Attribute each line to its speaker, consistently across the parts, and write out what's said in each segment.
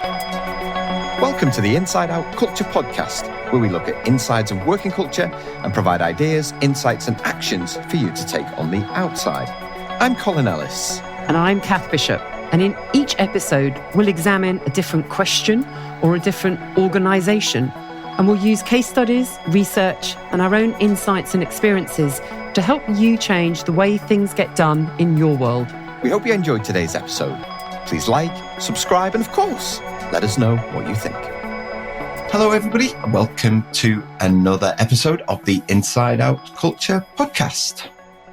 Speaker 1: Welcome to the Inside Out Culture Podcast, where we look at insides of working culture and provide ideas, insights and actions for you to take on the outside. I'm Colin Ellis.
Speaker 2: And I'm Kath Bishop. And in each episode, we'll examine a different question or a different organisation. And we'll use case studies, research and our own insights and experiences to help you change the way things get done in your world.
Speaker 1: We hope you enjoyed today's episode. Please like, subscribe and of course, let us know what you think. Hello, everybody, and welcome to another episode of the Inside Out Culture Podcast.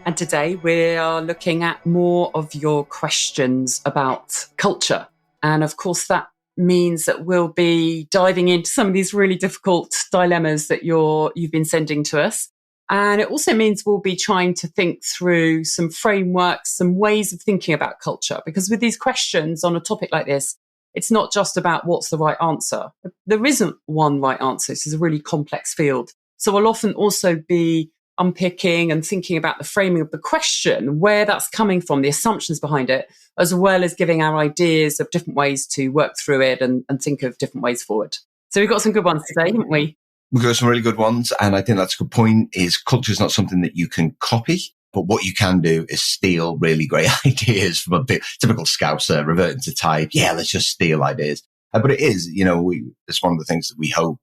Speaker 2: And today we are looking at more of your questions about culture. And of course, that means that we'll be diving into some of these really difficult dilemmas that you've been sending to us. And it also means we'll be trying to think through some frameworks, some ways of thinking about culture. Because with these questions on a topic like this, it's not just about what's the right answer. There isn't one right answer. This is a really complex field. So we'll often also be unpicking and thinking about the framing of the question, where that's coming from, the assumptions behind it, as well as giving our ideas of different ways to work through it and think of different ways forward. So we've got some good ones today, haven't we?
Speaker 1: We've got some really good ones. And I think that's a good point, is culture is not something that you can copy. But what you can do is steal really great ideas from a typical Scouser, reverting to type. Yeah, let's just steal ideas. But it is, it's one of the things that we hope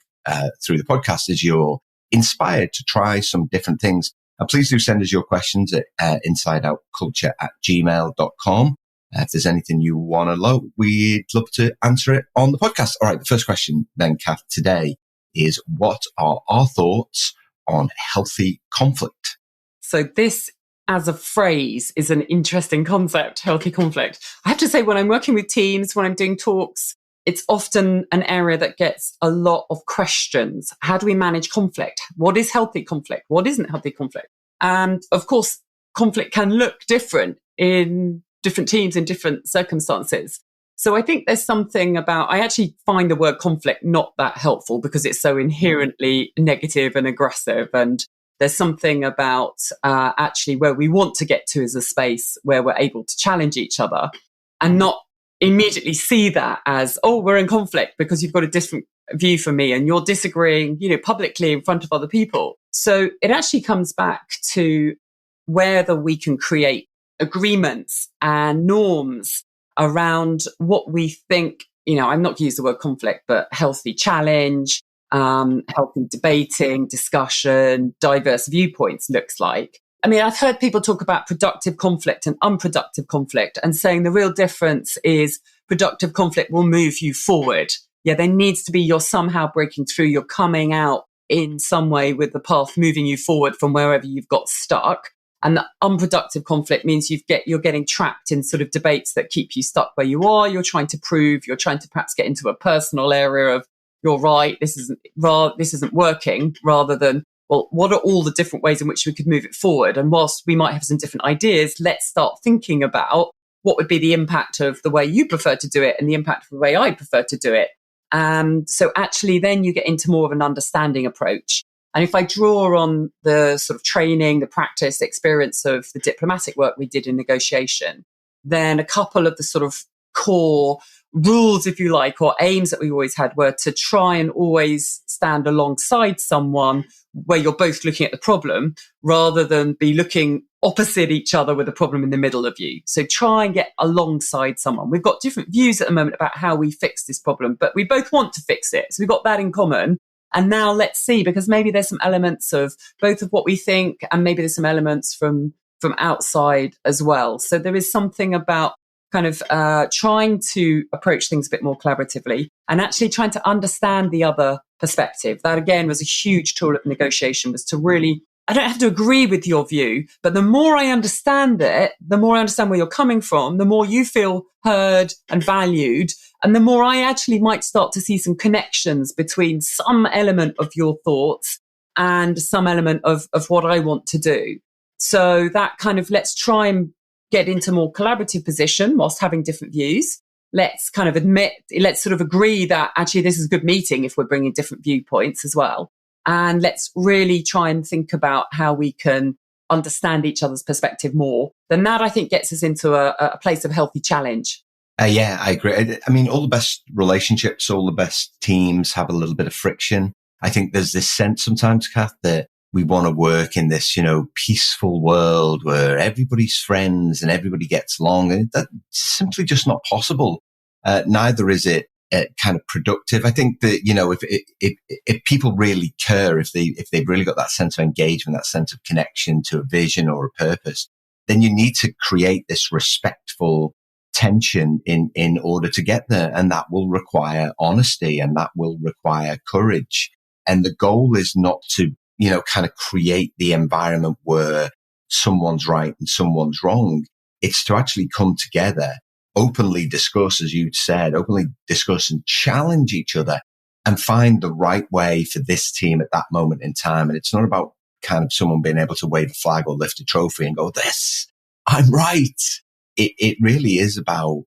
Speaker 1: through the podcast is you're inspired to try some different things. And please do send us your questions at insideoutculture@gmail.com. If there's anything you want to know, we'd love to answer it on the podcast. All right, the first question then, Kath, today is, what are our thoughts on healthy conflict?
Speaker 2: So this, as a phrase, is an interesting concept, healthy conflict. I have to say, when I'm working with teams, when I'm doing talks, it's often an area that gets a lot of questions. How do we manage conflict? What is healthy conflict? What isn't healthy conflict? And of course, conflict can look different in different teams, in different circumstances. So I think there's something about, I actually find the word conflict not that helpful because it's so inherently negative and aggressive. And there's something about actually where we want to get to is a space where we're able to challenge each other and not immediately see that as, oh, we're in conflict because you've got a different view from me and you're disagreeing, publicly in front of other people. So it actually comes back to whether we can create agreements and norms around what we think, I'm not going to use the word conflict, but healthy challenge, healthy debating, discussion, diverse viewpoints looks like. I mean, I've heard people talk about productive conflict and unproductive conflict and saying the real difference is productive conflict will move you forward. Yeah, there needs to be, you're somehow breaking through, you're coming out in some way with the path moving you forward from wherever you've got stuck. And the unproductive conflict means you're getting trapped in sort of debates that keep you stuck where you are. You're trying to prove, you're trying to perhaps get into a personal area of, you're right, this isn't working, rather than, well, what are all the different ways in which we could move it forward? And whilst we might have some different ideas, let's start thinking about what would be the impact of the way you prefer to do it and the impact of the way I prefer to do it. So actually then you get into more of an understanding approach. And if I draw on the sort of training, the practice, the experience of the diplomatic work we did in negotiation, then a couple of the sort of core rules, if you like, or aims that we always had were to try and always stand alongside someone where you're both looking at the problem rather than be looking opposite each other with a problem in the middle of you. So try and get alongside someone. We've got different views at the moment about how we fix this problem, but we both want to fix it. So we've got that in common. And now let's see, because maybe there's some elements of both of what we think and maybe there's some elements from outside as well. So there is something about kind of trying to approach things a bit more collaboratively and actually trying to understand the other perspective. That, again, was a huge tool of negotiation, was to really, I don't have to agree with your view, but the more I understand it, the more I understand where you're coming from, the more you feel heard and valued, and the more I actually might start to see some connections between some element of your thoughts and some element of what I want to do. So that kind of, let's try and get into more collaborative position whilst having different views. Let's kind of let's sort of agree that actually this is a good meeting if we're bringing different viewpoints as well. And let's really try and think about how we can understand each other's perspective more. Then that, I think, gets us into a place of healthy challenge.
Speaker 1: Yeah, I agree. I mean, all the best relationships, all the best teams have a little bit of friction. I think there's this sense sometimes, Kath, that we want to work in this, peaceful world where everybody's friends and everybody gets along. And that's simply just not possible. Neither is it kind of productive. I think that, if people really care, if they've really got that sense of engagement, that sense of connection to a vision or a purpose, then you need to create this respectful tension in order to get there. And that will require honesty and that will require courage. And the goal is not to, kind of create the environment where someone's right and someone's wrong. It's to actually come together, openly discuss, as you said, openly discuss and challenge each other and find the right way for this team at that moment in time. And it's not about kind of someone being able to wave a flag or lift a trophy and go, I'm right. It really is about,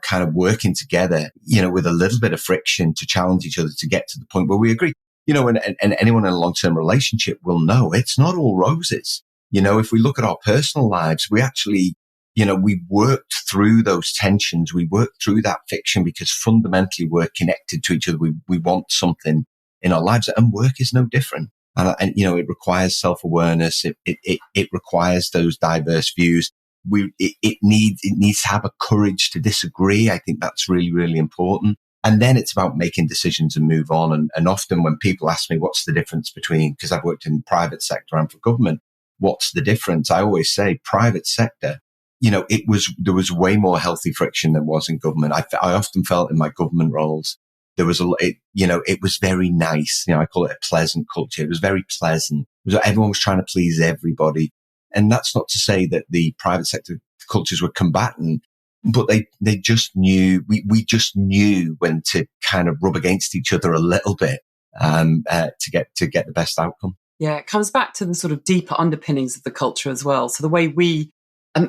Speaker 1: kind of working together, with a little bit of friction to challenge each other to get to the point where we agree. And anyone in a long-term relationship will know it's not all roses. If we look at our personal lives, we actually, we worked through those tensions. We worked through that friction because fundamentally we're connected to each other. We want something in our lives, and work is no different. And it requires self-awareness. It requires those diverse views. It needs to have a courage to disagree. I think that's really, really important. And then it's about making decisions and move on. And often when people ask me, what's the difference between, because I've worked in the private sector and for government, what's the difference? I always say private sector, there was way more healthy friction than was in government. I often felt in my government roles, there was it was very nice. I call it a pleasant culture. It was very pleasant. Everyone was trying to please everybody. And that's not to say that the private sector cultures were combatant, but they just knew, we just knew when to kind of rub against each other a little bit, to get the best outcome.
Speaker 2: Yeah. It comes back to the sort of deeper underpinnings of the culture as well. So the way we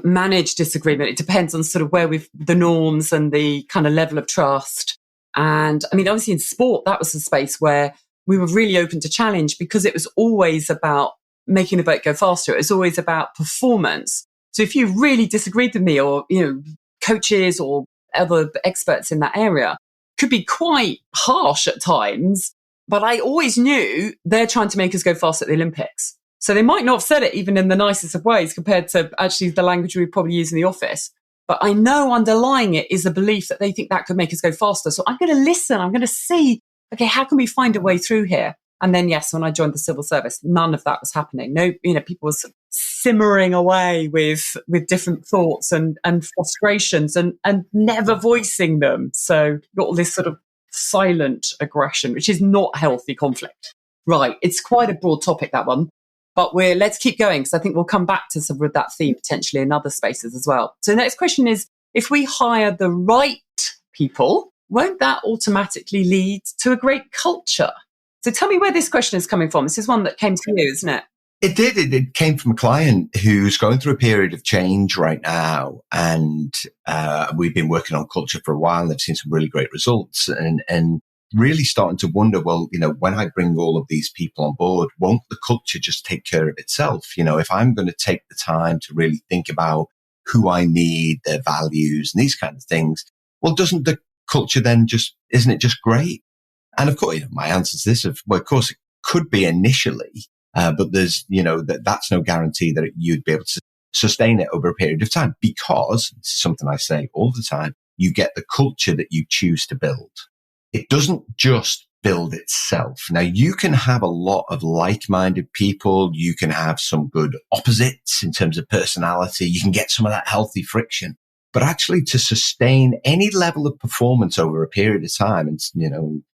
Speaker 2: manage disagreement, it depends on sort of where the norms and the kind of level of trust. And I mean, obviously in sport, that was a space where we were really open to challenge because it was always about making the boat go faster. It was always about performance. So if you really disagreed with me or, coaches or other experts in that area could be quite harsh at times, but I always knew they're trying to make us go fast at the Olympics. So they might not have said it even in the nicest of ways compared to actually the language we probably use in the office. But I know underlying it is a belief that they think that could make us go faster. So I'm going to listen. I'm going to see, okay, how can we find a way through here? And then, yes, when I joined the civil service, none of that was happening. No, people were simmering away with different thoughts and frustrations and never voicing them. So you've got all this sort of silent aggression, which is not healthy conflict. Right. It's quite a broad topic, that one. But let's keep going because I think we'll come back to some of that theme potentially in other spaces as well. So the next question is, if we hire the right people, won't that automatically lead to a great culture? So tell me where this question is coming from. This is one that came to you, isn't it?
Speaker 1: It did. It came from a client who's going through a period of change right now. And we've been working on culture for a while and they've seen some really great results and really starting to wonder, well, when I bring all of these people on board, won't the culture just take care of itself? If I'm going to take the time to really think about who I need, their values and these kind of things, well, doesn't the culture then isn't it just great? And of course, my answer to this, of course, it could be initially, but there's, that's no guarantee that you'd be able to sustain it over a period of time because it's something I say all the time. You get the culture that you choose to build. It doesn't just build itself. Now, you can have a lot of like-minded people. You can have some good opposites in terms of personality. You can get some of that healthy friction. But actually to sustain any level of performance over a period of time, and,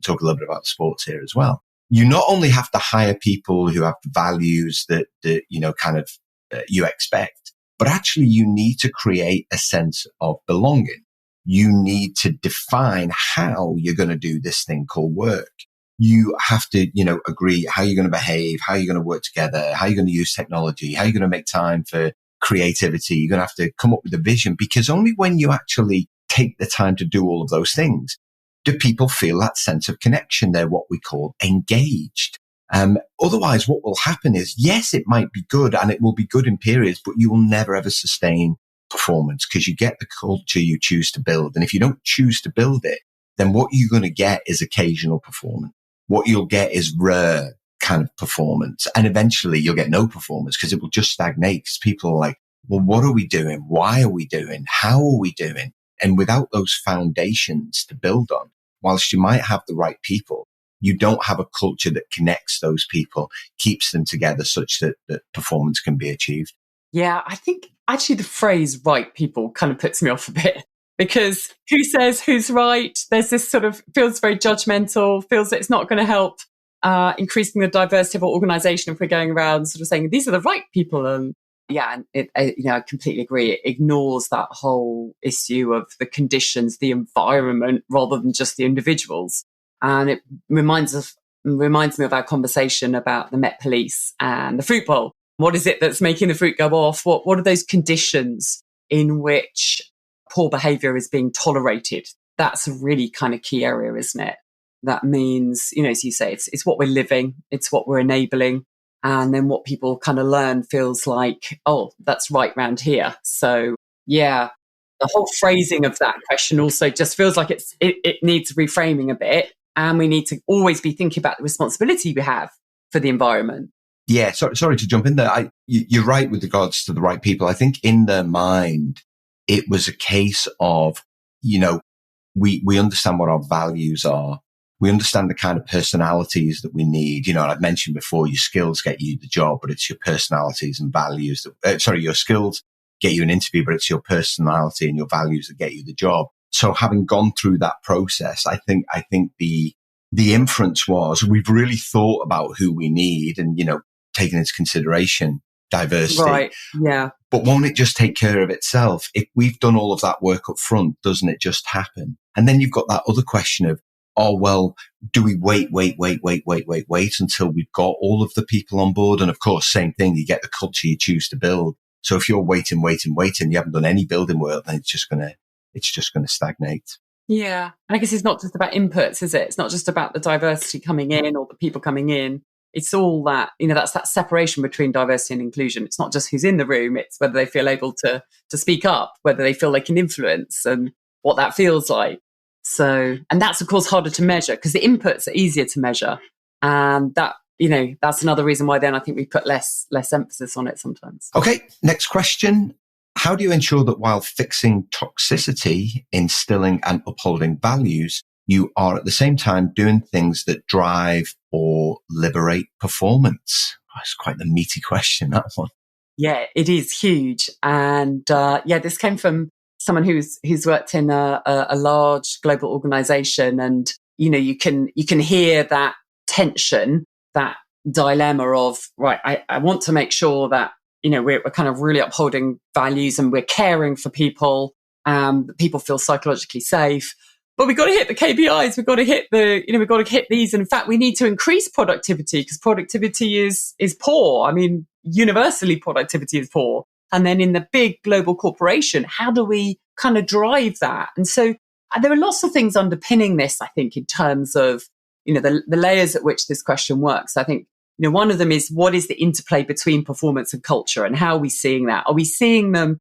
Speaker 1: talk a little bit about sports here as well, you not only have to hire people who have the values that you expect, but actually you need to create a sense of belonging. You need to define how you're going to do this thing called work. You have to, agree how you're going to behave, how you're going to work together, how you're going to use technology, how you're going to make time for creativity. You're going to have to come up with a vision because only when you actually take the time to do all of those things do people feel that sense of connection. They're what we call engaged. Otherwise, what will happen is, yes, it might be good and it will be good in periods, but you will never ever sustain performance, because you get the culture you choose to build. And if you don't choose to build it, then what you're going to get is occasional performance. What you'll get is rare kind of performance. And eventually you'll get no performance because it will just stagnate, because people are like, well, what are we doing? Why are we doing? How are we doing? And without those foundations to build on, whilst you might have the right people, you don't have a culture that connects those people, keeps them together such that performance can be achieved.
Speaker 2: Yeah, I think actually the phrase right people kind of puts me off a bit, because who says who's right? There's this sort of feels very judgmental, feels that it's not going to help increasing the diversity of our organisation if we're going around sort of saying these are the right people. And yeah, I completely agree. It ignores that whole issue of the conditions, the environment, rather than just the individuals. And it reminds me of our conversation about the Met Police and the fruit bowl. What is it that's making the fruit go off? What are those conditions in which poor behaviour is being tolerated? That's a really kind of key area, isn't it? That means, as you say, it's what we're living, it's what we're enabling. And then what people kind of learn feels like, oh, that's right round here. So, yeah, the whole phrasing of that question also just feels like it needs reframing a bit. And we need to always be thinking about the responsibility we have for the environment.
Speaker 1: Yeah, sorry to jump in there. You're right with regards to the right people. I think in their mind, it was a case of, we understand what our values are. We understand the kind of personalities that we need. And I've mentioned before, your skills get you the job, but it's your personalities and values your skills get you an interview, but it's your personality and your values that get you the job. So having gone through that process, I think the inference was we've really thought about who we need and, taking into consideration diversity.
Speaker 2: Right. Yeah.
Speaker 1: But won't it just take care of itself? If we've done all of that work up front, doesn't it just happen? And then you've got that other question of, oh, well, do we wait until we've got all of the people on board? And of course, same thing, you get the culture you choose to build. So if you're waiting, you haven't done any building work, then it's just going to stagnate.
Speaker 2: Yeah. And I guess it's not just about inputs, is it? It's not just about the diversity coming in or the people coming in. It's all that, that's that separation between diversity and inclusion. It's not just who's in the room. It's whether they feel able to speak up, whether they feel they can influence and what that feels like. So, and that's of course harder to measure because the inputs are easier to measure. And that, that's another reason why then I think we put less emphasis on it sometimes.
Speaker 1: Okay. Next question. How do you ensure that while fixing toxicity, instilling and upholding values, you are at the same time doing things that drive or liberate performance? Oh, it's quite the meaty question, that one.
Speaker 2: Yeah, it is huge. And this came from someone who's worked in a large global organization. And, you can hear that tension, that dilemma of, right, I want to make sure that, we're kind of really upholding values and we're caring for people, that people feel psychologically safe. But we've got to hit the KPIs. We've got to hit we've got to hit these. And in fact, we need to increase productivity because productivity is poor. I mean, universally productivity is poor. And then in the big global corporation, how do we kind of drive that? And so there are lots of things underpinning this, I think, in terms of, the layers at which this question works. I think, one of them is what is the interplay between performance and culture and how are we seeing that? Are we seeing them,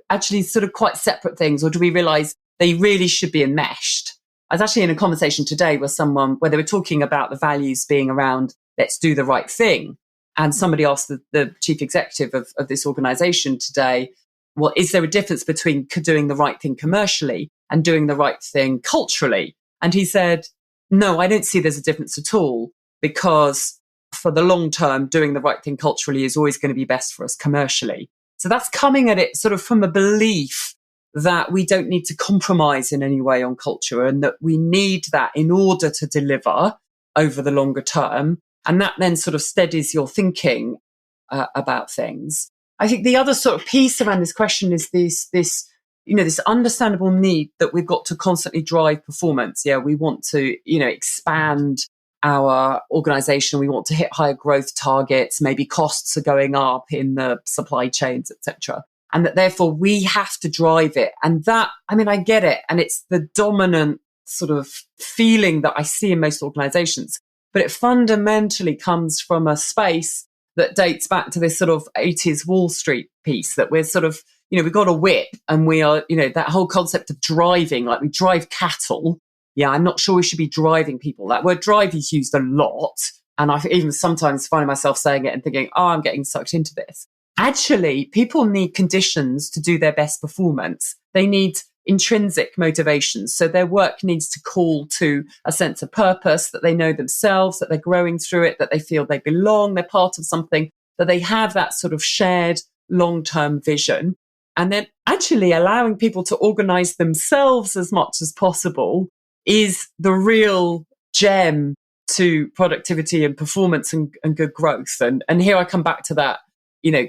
Speaker 2: actually sort of quite separate things, or do we realize they really should be enmeshed? I was actually in a conversation today with someone where they were talking about the values being around, let's do the right thing. And somebody asked the chief executive of this organization today, well, is there a difference between doing the right thing commercially and doing the right thing culturally? And he said, no, I don't see there's a difference at all, because for the long term, doing the right thing culturally is always going to be best for us commercially. So that's coming at it sort of from a belief that we don't need to compromise in any way on culture and that we need that in order to deliver over the longer term. And that then sort of steadies your thinking about things. I think the other sort of piece around this question is this understandable need that we've got to constantly drive performance. Yeah, we want to, expand our organization. We want to hit higher growth targets. Maybe costs are going up in the supply chains, etc. And that therefore we have to drive it. And that, I get it. And it's the dominant sort of feeling that I see in most organizations. But it fundamentally comes from a space that dates back to this sort of 80s Wall Street piece that we're sort of, we've got a whip and we are, that whole concept of driving, like we drive cattle. Yeah, I'm not sure we should be driving people. That word drive is used a lot. And I even sometimes find myself saying it and thinking, oh, I'm getting sucked into this. Actually, people need conditions to do their best performance. They need intrinsic motivations. So their work needs to call to a sense of purpose, that they know themselves, that they're growing through it, that they feel they belong, they're part of something, that they have that sort of shared long-term vision. And then actually allowing people to organize themselves as much as possible is the real gem to productivity and performance and good growth. And here I come back to that,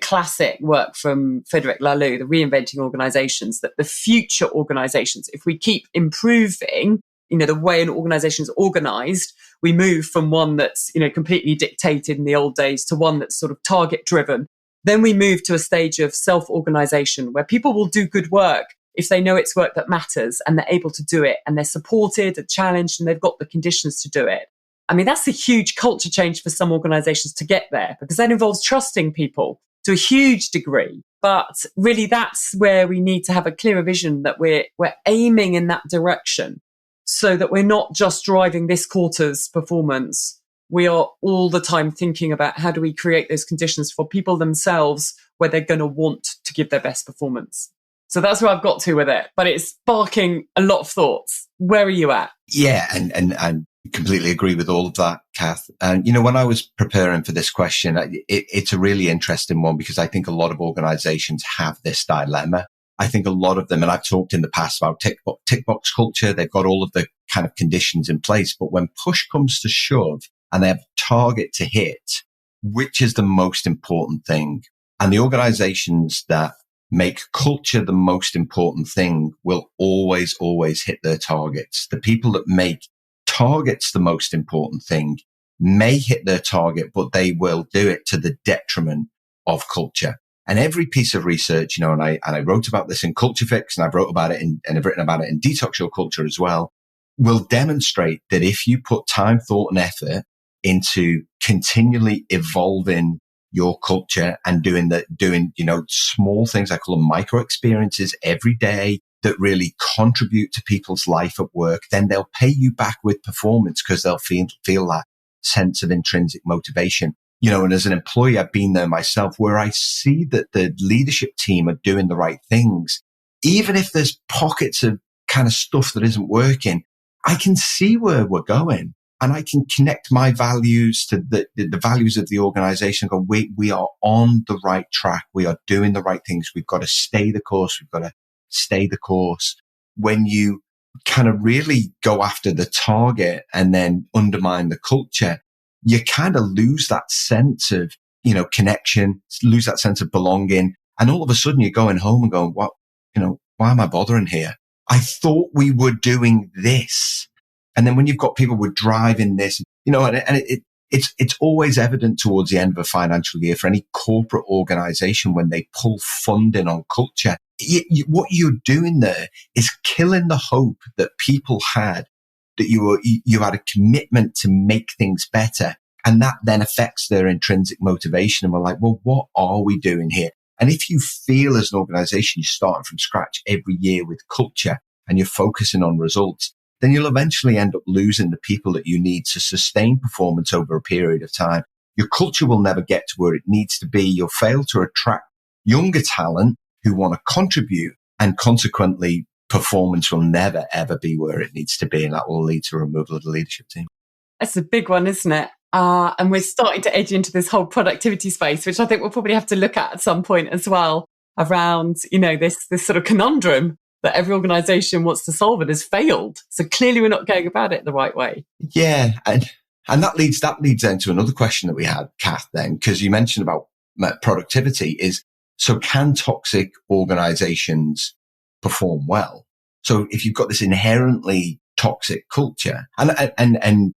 Speaker 2: classic work from Frederic Laloux, the reinventing organizations, that the future organizations, if we keep improving, the way an organization is organized, we move from one that's, completely dictated in the old days to one that's sort of target driven. Then we move to a stage of self-organization where people will do good work if they know it's work that matters and they're able to do it and they're supported and challenged and they've got the conditions to do it. I mean, that's a huge culture change for some organizations to get there, because that involves trusting people to a huge degree. But really, that's where we need to have a clearer vision that we're aiming in that direction, so that we're not just driving this quarter's performance. We are all the time thinking about how do we create those conditions for people themselves where they're going to want to give their best performance. So that's where I've got to with it. But it's sparking a lot of thoughts. Where are you at?
Speaker 1: Yeah, and completely agree with all of that, Kath. And, when I was preparing for this question, it's a really interesting one, because I think a lot of organizations have this dilemma. I think a lot of them, and I've talked in the past about tick box culture, they've got all of the kind of conditions in place. But when push comes to shove and they have a target to hit, which is the most important thing? And the organizations that make culture the most important thing will always, always hit their targets. The people that make targets the most important thing may hit their target, but they will do it to the detriment of culture. And every piece of research, and I wrote about this in Culture Fix, and I've wrote about it and I've written about it in Detox Your Culture as well, will demonstrate that if you put time, thought, and effort into continually evolving your culture and doing small things, I call them micro experiences every day that really contribute to people's life at work, then they'll pay you back with performance, because they'll feel that sense of intrinsic motivation. And as an employee, I've been there myself, where I see that the leadership team are doing the right things. Even if there's pockets of kind of stuff that isn't working, I can see where we're going. And I can connect my values to the values of the organization. Go, we are on the right track. We are doing the right things. We've got to stay the course. We've got to stay the course. When you kind of really go after the target and then undermine the culture, you kind of lose that sense of, connection, lose that sense of belonging. And all of a sudden you're going home and going, what, why am I bothering here? I thought we were doing this. And then when you've got people with drive in this, it's always evident towards the end of a financial year for any corporate organization when they pull funding on culture. What you're doing there is killing the hope that people had, that you had a commitment to make things better. And that then affects their intrinsic motivation. And we're like, well, what are we doing here? And if you feel as an organization you're starting from scratch every year with culture and you're focusing on results, then you'll eventually end up losing the people that you need to sustain performance over a period of time. Your culture will never get to where it needs to be. You'll fail to attract younger talent who want to contribute, and consequently performance will never, ever be where it needs to be. And that will lead to removal of the leadership team.
Speaker 2: That's a big one, isn't it? And we're starting to edge into this whole productivity space, which I think we'll probably have to look at some point as well, around, this sort of conundrum that every organization wants to solve and has failed. So clearly we're not going about it the right way.
Speaker 1: Yeah. And that leads then to another question that we had, Kath, then, because you mentioned about productivity is, so can toxic organizations perform well? So if you've got this inherently toxic culture and I'm going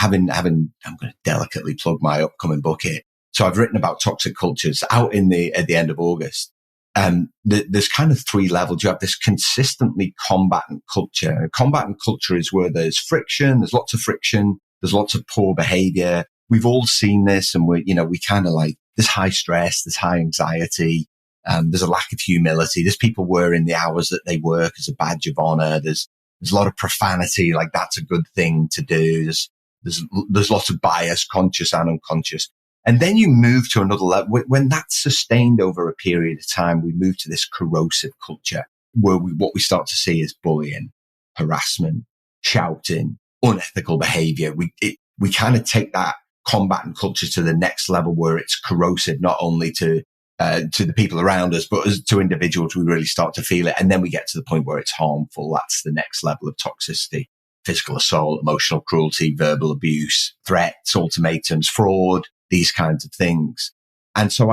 Speaker 1: to delicately plug my upcoming book here. So I've written about toxic cultures out at the end of August. There's kind of three levels. You have this consistently combatant culture. And combatant culture is where there's friction. There's lots of friction. There's lots of poor behavior. We've all seen this, and we kind of like this high stress, this high anxiety. There's a lack of humility. There's people wearing the hours that they work as a badge of honor. There's a lot of profanity. Like that's a good thing to do. There's lots of bias, conscious and unconscious. And then you move to another level. When that's sustained over a period of time, we move to this corrosive culture where what we start to see is bullying, harassment, shouting, unethical behavior. We kind of take that combatant culture to the next level where it's corrosive, not only to the people around us, but as to individuals, we really start to feel it. And then we get to the point where it's harmful. That's the next level of toxicity: physical assault, emotional cruelty, verbal abuse, threats, ultimatums, fraud, these kinds of things. And so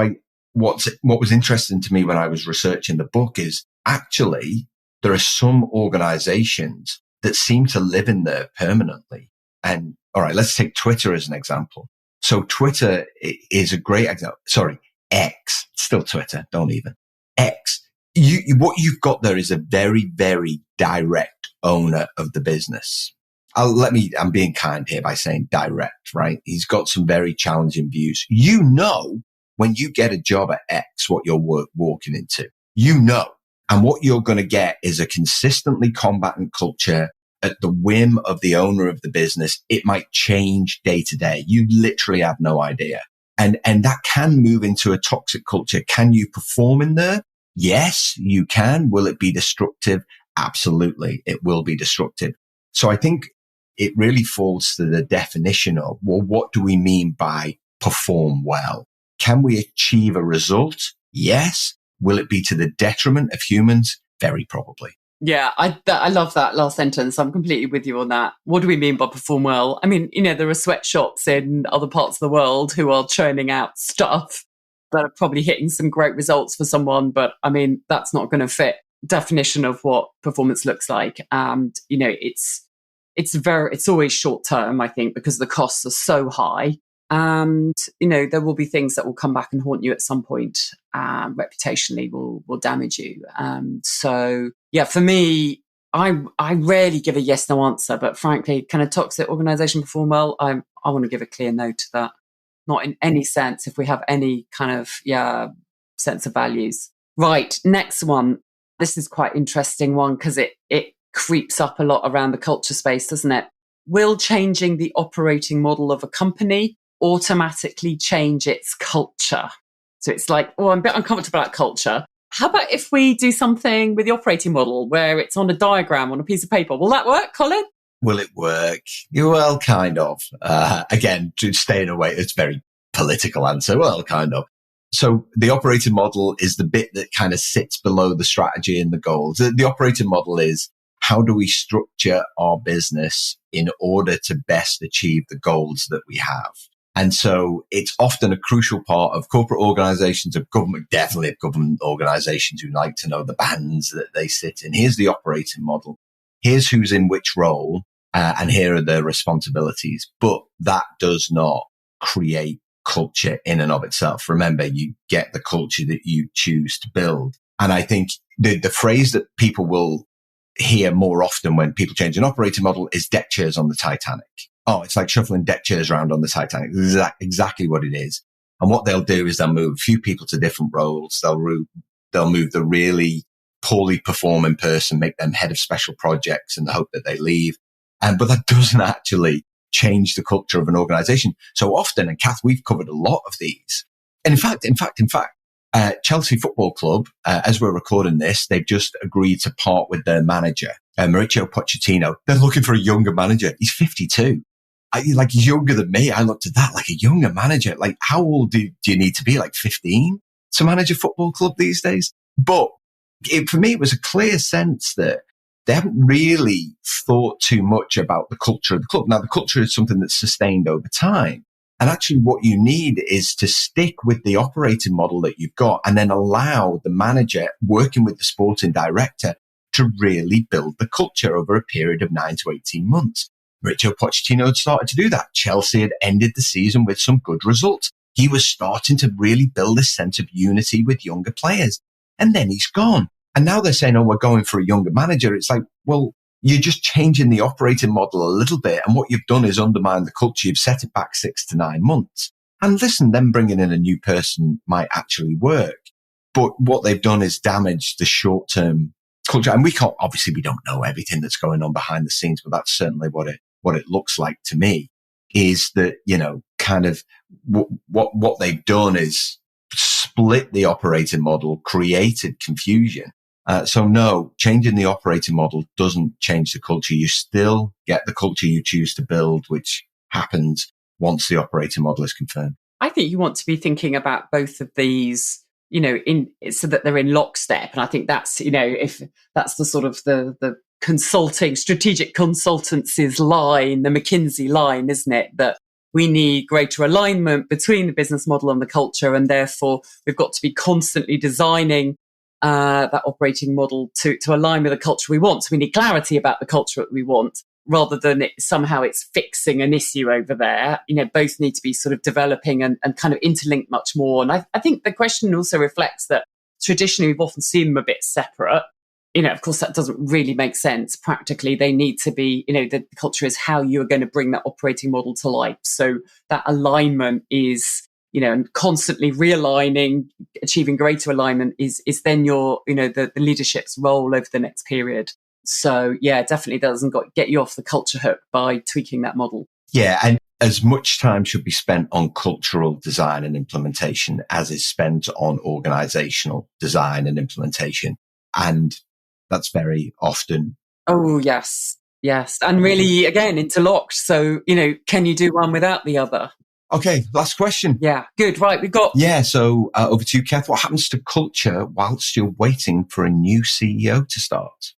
Speaker 1: what was interesting to me when I was researching the book is actually there are some organizations that seem to live in there permanently. And all right, let's take Twitter as an example. So Twitter is a great example. Sorry, X, still Twitter, don't even. X. What you've got there is a very, very direct owner of the business. I'm being kind here by saying direct, right? He's got some very challenging views. You know, when you get a job at X, what you're walking into, you know, and what you're going to get is a consistently combatant culture at the whim of the owner of the business. It might change day to day. You literally have no idea. And that can move into a toxic culture. Can you perform in there? Yes, you can. Will it be destructive? Absolutely. It will be destructive. So I think it really falls to the definition of, well, what do we mean by perform well? Can we achieve a result? Yes. Will it be to the detriment of humans? Very probably.
Speaker 2: Yeah, I love that last sentence. I'm completely with you on that. What do we mean by perform well? I mean, there are sweatshops in other parts of the world who are churning out stuff that are probably hitting some great results for someone. But I mean, that's not going to fit definition of what performance looks like. And, it's always short term, I think, because the costs are so high. And, there will be things that will come back and haunt you at some point. Reputationally will damage you. So yeah, for me, I rarely give a yes, no answer, but frankly, can a toxic organization perform well? I want to give a clear no to that. Not in any sense, if we have any kind of, sense of values. Right. Next one. This is quite interesting one because it creeps up a lot around the culture space, doesn't it? Will changing the operating model of a company automatically change its culture? So it's like, I'm a bit uncomfortable about culture. How about if we do something with the operating model where it's on a diagram on a piece of paper? Will that work, Colin?
Speaker 1: Will it work? Well, kind of. Again, to stay in a way, it's a very political answer. Well, kind of. So the operating model is the bit that kind of sits below the strategy and the goals. The operating model is, how do we structure our business in order to best achieve the goals that we have? And so it's often a crucial part of corporate organizations, of government, definitely of government organizations who like to know the bands that they sit in. Here's the operating model. Here's who's in which role, and here are their responsibilities. But that does not create culture in and of itself. Remember, you get the culture that you choose to build. And I think the phrase that people will hear more often when people change an operating model is deck chairs on the Titanic. Oh, it's like shuffling deck chairs around on the Titanic. Exactly what it is. And what they'll do is they'll move a few people to different roles. They'll move the really poorly performing person, make them head of special projects in the hope that they leave. But that doesn't actually change the culture of an organization. So often, and Kath, we've covered a lot of these. And in fact, Chelsea Football Club, as we're recording this, they've just agreed to part with their manager, Mauricio Pochettino. They're looking for a younger manager. He's 52. He's younger than me. I looked at that like a younger manager. Like, how old do you need to be? Like 15 to manage a football club these days? But for me, it was a clear sense that they haven't really thought too much about the culture of the club. Now, the culture is something that's sustained over time. And actually what you need is to stick with the operating model that you've got and then allow the manager working with the sporting director to really build the culture over a period of 9 to 18 months. Mauricio Pochettino had started to do that. Chelsea had ended the season with some good results. He was starting to really build a sense of unity with younger players. And then he's gone. And now they're saying, we're going for a younger manager. It's like, well, you're just changing the operating model a little bit. And what you've done is undermine the culture. You've set it back 6 to 9 months. And listen, them bringing in a new person might actually work. But what they've done is damage the short-term culture. And we don't know everything that's going on behind the scenes, but that's certainly what it looks like to me, is that, kind of what they've done is split the operating model, created confusion. So no, changing the operating model doesn't change the culture. You still get the culture you choose to build, which happens once the operating model is confirmed.
Speaker 2: I think you want to be thinking about both of these, so that they're in lockstep. And I think that's, if that's the sort of the consulting, strategic consultancy's line, the McKinsey line, isn't it? That we need greater alignment between the business model and the culture. And therefore, we've got to be constantly designing that operating model to align with the culture we want. So we need clarity about the culture that we want, rather than somehow it's fixing an issue over there. Both need to be sort of developing and kind of interlinked much more. And I think the question also reflects that traditionally we've often seen them a bit separate. Of course, that doesn't really make sense. Practically, they need to be, the culture is how you are going to bring that operating model to life. So that alignment is, and constantly realigning, achieving greater alignment is then your, the leadership's role over the next period. So yeah, definitely doesn't get you off the culture hook by tweaking that model.
Speaker 1: Yeah. And as much time should be spent on cultural design and implementation as is spent on organisational design and implementation. And that's very often.
Speaker 2: Oh, yes. Yes. And really, again, interlocked. So, can you do one without the other?
Speaker 1: Okay. Last question.
Speaker 2: Yeah. Good. Right. We've got.
Speaker 1: Yeah. So over to you, Kath. What happens to culture whilst you're waiting for a new CEO to start?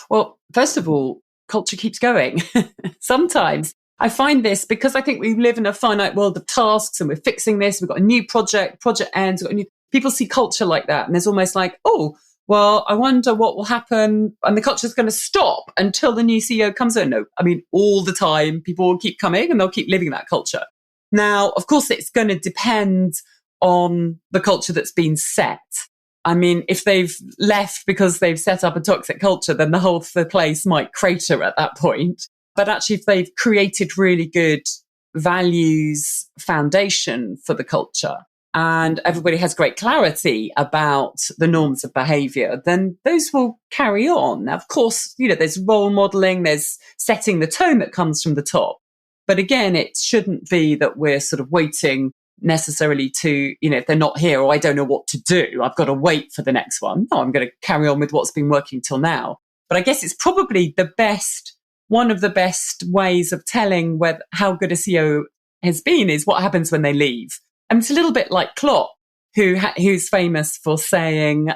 Speaker 2: Well, first of all, culture keeps going. Sometimes I find this because I think we live in a finite world of tasks and we're fixing this. We've got a new project ends. People see culture like that. And there's almost like, oh, well, I wonder what will happen. And the culture is going to stop until the new CEO comes in. No, I mean, all the time, people will keep coming and they'll keep living that culture. Now, of course, it's going to depend on the culture that's been set. I mean, if they've left because they've set up a toxic culture, then the whole place might crater at that point. But actually, if they've created really good values foundation for the culture, and everybody has great clarity about the norms of behavior, then those will carry on. Now, of course, there's role modeling, there's setting the tone that comes from the top. But again, it shouldn't be that we're sort of waiting necessarily to, if they're not here, or I don't know what to do, I've got to wait for the next one. No, I'm going to carry on with what's been working till now. But I guess it's probably one of the best ways of telling how good a CEO has been is what happens when they leave. And it's a little bit like Klopp, who's famous for saying,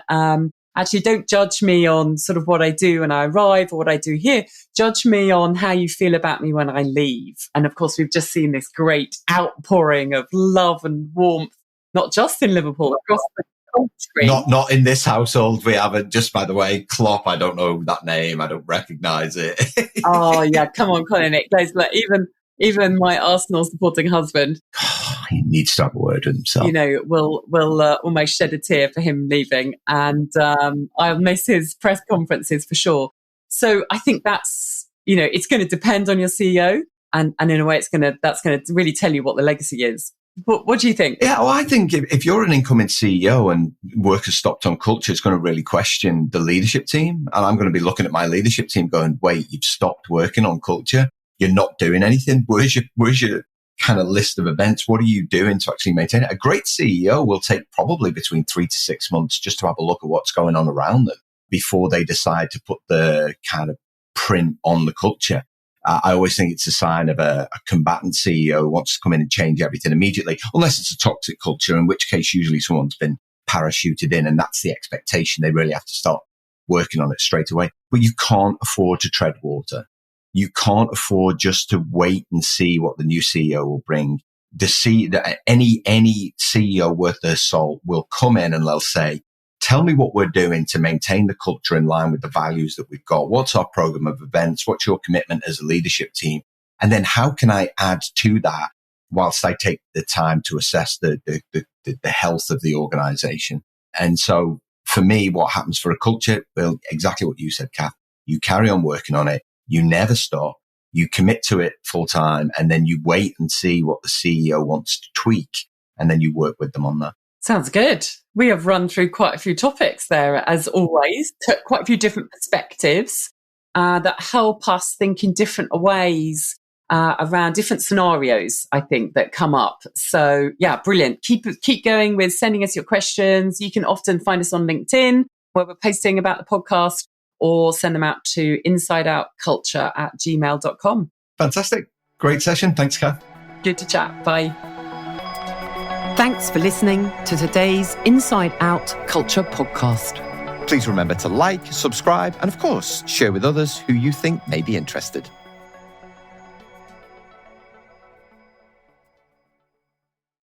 Speaker 2: actually, don't judge me on sort of what I do when I arrive or what I do here. Judge me on how you feel about me when I leave. And of course, we've just seen this great outpouring of love and warmth, not just in Liverpool, across the country.
Speaker 1: Not in this household. We haven't. Just by the way, Klopp, I don't know that name. I don't recognise it.
Speaker 2: Oh, yeah. Come on, Colin. It goes like even my Arsenal supporting husband.
Speaker 1: He needs to have a word with himself.
Speaker 2: Will almost shed a tear for him leaving, and I'll miss his press conferences for sure. So I think that's it's going to depend on your CEO, and in a way, that's going to really tell you what the legacy is. What do you think?
Speaker 1: Yeah, well, I think if you're an incoming CEO and work has stopped on culture, it's going to really question the leadership team, and I'm going to be looking at my leadership team going, "Wait, you've stopped working on culture. You're not doing anything. Where's your kind of list of events? What are you doing to actually maintain it?" A great CEO will take probably between 3 to 6 months just to have a look at what's going on around them before they decide to put the kind of print on the culture. I always think it's a sign of a combatant CEO who wants to come in and change everything immediately, unless it's a toxic culture, in which case usually someone's been parachuted in and that's the expectation. They really have to start working on it straight away. But you can't afford to tread water. You can't afford just to wait and see what the new CEO will bring. Any CEO worth their salt will come in and they'll say, tell me what we're doing to maintain the culture in line with the values that we've got. What's our program of events? What's your commitment as a leadership team? And then how can I add to that whilst I take the time to assess the health of the organization? And so for me, what happens for a culture? Well, exactly what you said, Kath. You carry on working on it. You never stop. You commit to it full time, and then you wait and see what the CEO wants to tweak, and then you work with them on that.
Speaker 2: Sounds good. We have run through quite a few topics there, as always, quite a few different perspectives that help us think in different ways around different scenarios, I think, that come up. So, yeah, brilliant. Keep going with sending us your questions. You can often find us on LinkedIn, where we're posting about the podcast, or send them out to insideoutculture@gmail.com.
Speaker 1: Fantastic. Great session. Thanks, Kath.
Speaker 2: Good to chat. Bye. Thanks for listening to today's Inside Out Culture podcast.
Speaker 3: Please remember to like, subscribe, and of course, share with others who you think may be interested.